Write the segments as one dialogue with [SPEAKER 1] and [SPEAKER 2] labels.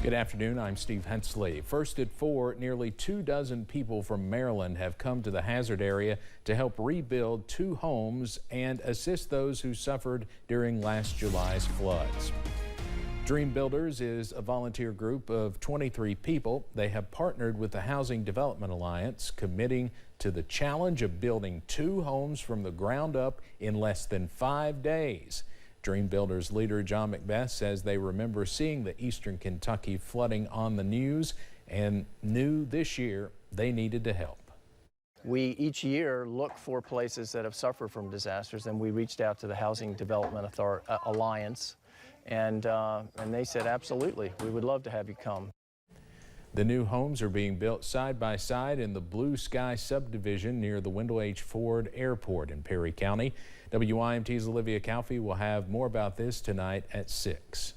[SPEAKER 1] Good afternoon, I'm Steve Hensley. First at 4, nearly 24 people from Maryland have come to the hazard area to help rebuild 2 homes and assist those who suffered during last July's floods. Dream Builders is a volunteer group of 23 people. They have partnered with the Housing Development Alliance, committing to the challenge of building 2 homes from the ground up in less than 5 days. Dream Builders leader John Macbeth says they remember seeing the eastern Kentucky flooding on the news and knew this year they needed to help.
[SPEAKER 2] We each year look for places that have suffered from disasters, and we reached out to the Housing Development Alliance, and they said, absolutely, we would love to have you come.
[SPEAKER 1] The new homes are being built side by side in the Blue Sky subdivision near the Wendell H. Ford Airport in Perry County. WYMT's Olivia Calfee will have more about this tonight at 6.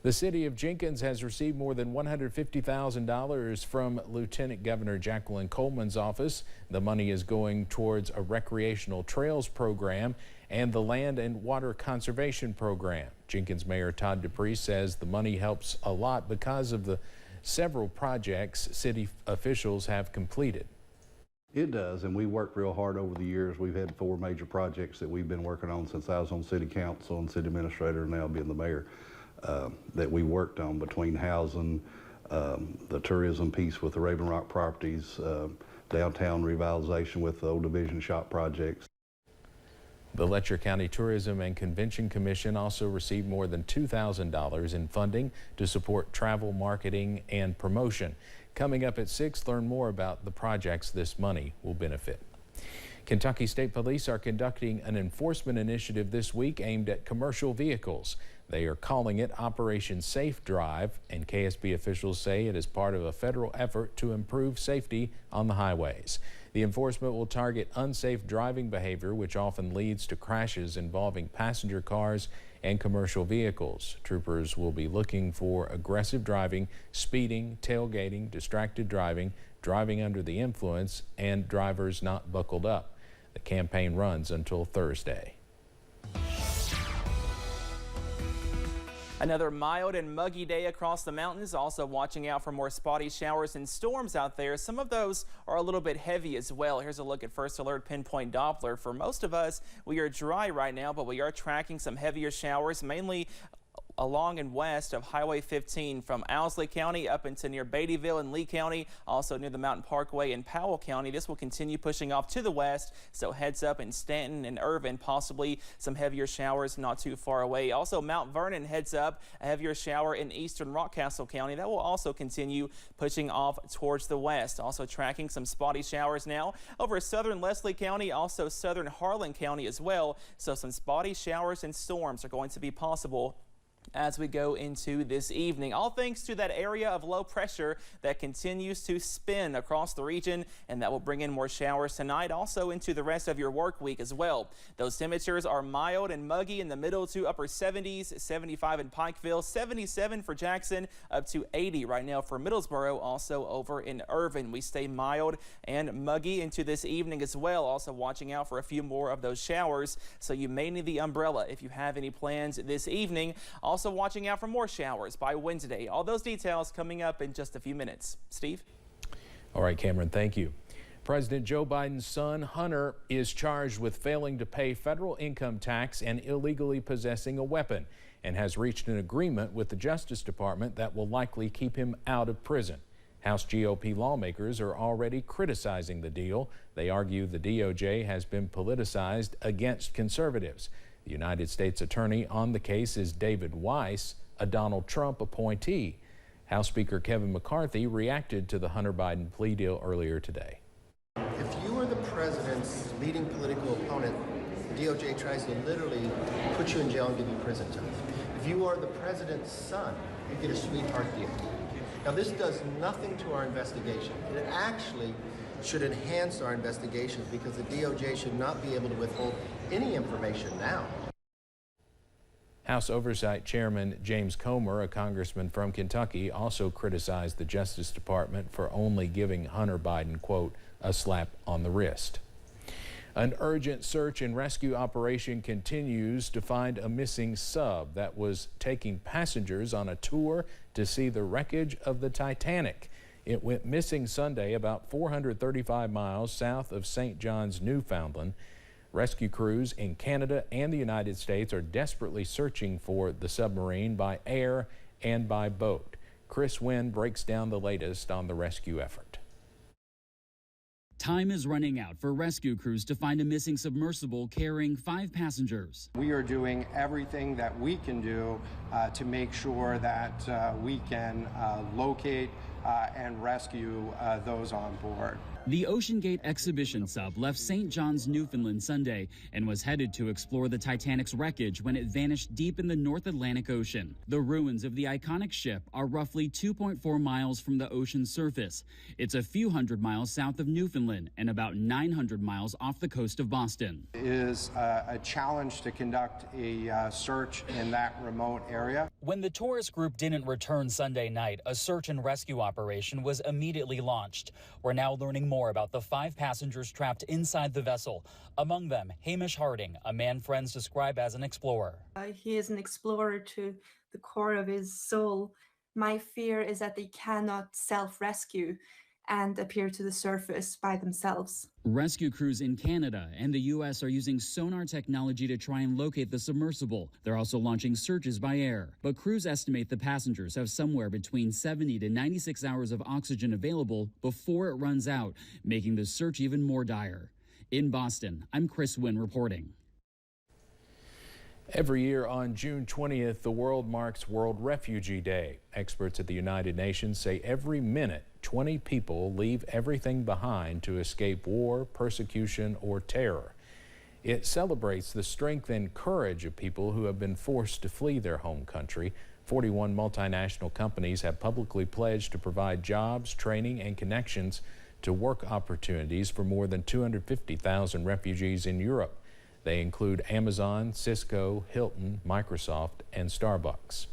[SPEAKER 1] The city of Jenkins has received more than $150,000 from Lieutenant Governor Jacqueline Coleman's office. The money is going towards a recreational trails program and the land and water conservation program. Jenkins Mayor Todd Dupree says the money helps a lot because of the several projects city officials have completed.
[SPEAKER 3] It does, and we worked real hard over the years. We've had 4 major projects that we've been working on since I was on city council and city administrator, and now being the mayor, that we worked on between housing, the tourism piece with the Raven Rock properties, downtown revitalization with the old division shop projects.
[SPEAKER 1] The Letcher County Tourism and Convention Commission also received more than $2,000 in funding to support travel, marketing, and promotion. Coming up at 6, learn more about the projects this money will benefit. Kentucky State Police are conducting an enforcement initiative this week aimed at commercial vehicles. They are calling it Operation Safe Drive, and KSB officials say it is part of a federal effort to improve safety on the highways. The enforcement will target unsafe driving behavior, which often leads to crashes involving passenger cars and commercial vehicles. Troopers will be looking for aggressive driving, speeding, tailgating, distracted driving, driving under the influence, and drivers not buckled up. The campaign runs until Thursday.
[SPEAKER 4] Another mild and muggy day across the mountains. Also watching out for more spotty showers and storms out there. Some of those are a little bit heavy as well. Here's a look at First Alert Pinpoint Doppler. For most of us, we are dry right now, but we are tracking some heavier showers, mainly along and west of Highway 15 from Owsley County up into near Beattyville and Lee County, also near the Mountain Parkway in Powell County. This will continue pushing off to the west, so heads up in Stanton and Irvin, possibly some heavier showers not too far away. Also Mount Vernon heads up, a heavier shower in eastern Rockcastle County. That will also continue pushing off towards the west. Also tracking some spotty showers now over southern Leslie County, also southern Harlan County as well. So some spotty showers and storms are going to be possible as we go into this evening, all thanks to that area of low pressure that continues to spin across the region, and that will bring in more showers tonight, also into the rest of your work week as well. Those temperatures are mild and muggy in the middle to upper 70s, 75 in Pikeville, 77 for Jackson, up to 80 right now for Middlesboro, also over in Irvin. We stay mild and muggy into this evening as well, also watching out for a few more of those showers, so you may need the umbrella if you have any plans this evening. Also watching out for more showers by Wednesday. All those details coming up in just a few minutes. Steve?
[SPEAKER 1] All right, Cameron, thank you. President Joe Biden's son, Hunter, is charged with failing to pay federal income tax and illegally possessing a weapon, and has reached an agreement with the Justice Department that will likely keep him out of prison. House GOP lawmakers are already criticizing the deal. They argue the DOJ has been politicized against conservatives. The United States Attorney on the case is David Weiss, a Donald Trump appointee. House Speaker Kevin McCarthy reacted to the Hunter Biden plea deal earlier today.
[SPEAKER 5] If you are the president's leading political opponent, the DOJ tries to literally put you in jail and give you prison time. If you are the president's son, you get a sweetheart deal. Now, this does nothing to our investigation. It actually should enhance our investigations, because the DOJ should not be able to withhold any information now.
[SPEAKER 1] House Oversight Chairman James Comer, a congressman from Kentucky, also criticized the Justice Department for only giving Hunter Biden, quote, a slap on the wrist. An urgent search and rescue operation continues to find a missing sub that was taking passengers on a tour to see the wreckage of the Titanic. It went missing Sunday about 435 miles south of St. John's, Newfoundland. Rescue crews in Canada and the United States are desperately searching for the submarine by air and by boat. Chris Wynn breaks down the latest on the rescue effort.
[SPEAKER 6] Time is running out for rescue crews to find a missing submersible carrying 5 passengers.
[SPEAKER 7] We are doing everything that we can do to make sure that we can locate and rescue those on board.
[SPEAKER 6] The Ocean Gate exhibition sub left St. John's, Newfoundland Sunday and was headed to explore the Titanic's wreckage when it vanished deep in the North Atlantic Ocean. The ruins of the iconic ship are roughly 2.4 miles from the ocean's surface. It's a few hundred miles south of Newfoundland and about 900 miles off the coast of Boston.
[SPEAKER 7] It is a challenge to conduct a search in that remote area.
[SPEAKER 6] When the tourist group didn't return Sunday night, a search and rescue operation was immediately launched. We're now learning more about the 5 passengers trapped inside the vessel. Among them, Hamish Harding, a man friends describe as an explorer.
[SPEAKER 8] He is an explorer to the core of his soul. My fear is that they cannot self-rescue and appear to the surface by themselves.
[SPEAKER 6] Rescue crews in Canada and the U.S. are using sonar technology to try and locate the submersible. They're also launching searches by air. But crews estimate the passengers have somewhere between 70 to 96 hours of oxygen available before it runs out, making the search even more dire. In Boston, I'm Chris Wynn reporting.
[SPEAKER 1] Every year on June 20th, the world marks World Refugee Day. Experts at the United Nations say every minute, 20 people leave everything behind to escape war, persecution, or terror. It celebrates the strength and courage of people who have been forced to flee their home country. 41 multinational companies have publicly pledged to provide jobs, training, and connections to work opportunities for more than 250,000 refugees in Europe. They include Amazon, Cisco, Hilton, Microsoft, and Starbucks.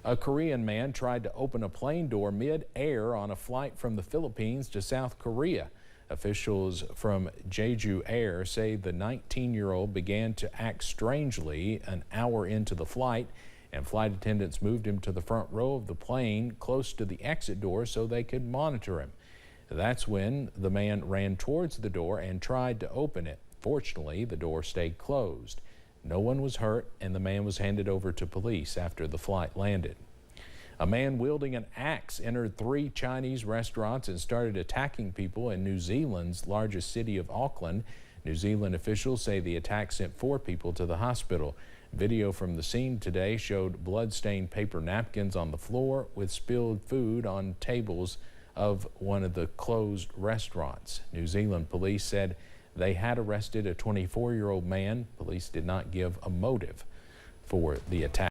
[SPEAKER 1] A Korean man tried to open a plane door mid-air on a flight from the Philippines to South Korea. Officials from Jeju Air say the 19-year-old began to act strangely an hour into the flight, and flight attendants moved him to the front row of the plane close to the exit door so they could monitor him. That's when the man ran towards the door and tried to open it. Fortunately, the door stayed closed. No one was hurt, and the man was handed over to police after the flight landed. A man wielding an axe entered 3 Chinese restaurants and started attacking people in New Zealand's largest city of Auckland. New Zealand officials say the attack sent 4 people to the hospital. Video from the scene today showed blood-stained paper napkins on the floor with spilled food on tables of one of the closed restaurants. New Zealand police said they had arrested a 24-year-old man. Police did not give a motive for the attack.